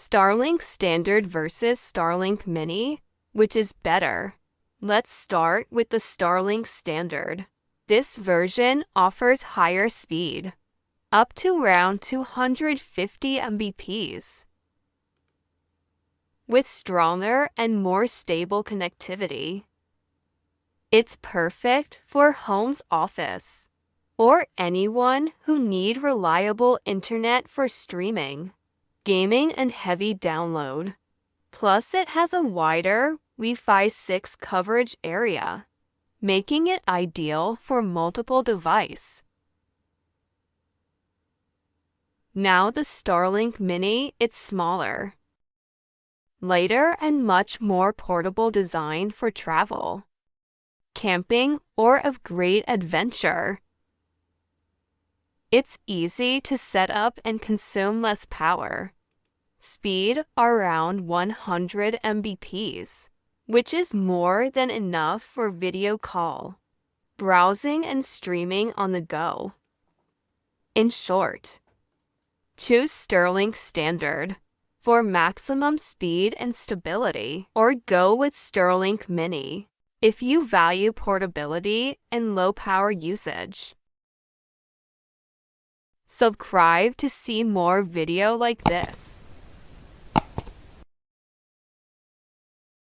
Starlink Standard versus Starlink Mini, which is better? Let's start with the Starlink Standard. This version offers higher speed, up to around 250 Mbps, with stronger and more stable connectivity. It's perfect for home's office or anyone who need reliable internet for streaming, gaming, and heavy download. Plus, it has a wider Wi-Fi 6 coverage area, making it ideal for multiple devices. Now the Starlink Mini, it's smaller, lighter, and much more portable design for travel, camping, or of great adventure. It's easy to set up and consume less power. Speed around 100 Mbps, which is more than enough for video call, browsing, and streaming on the go. In short, choose Starlink Standard for maximum speed and stability, or go with Starlink Mini if you value portability and low power usage. Subscribe to see more video like this.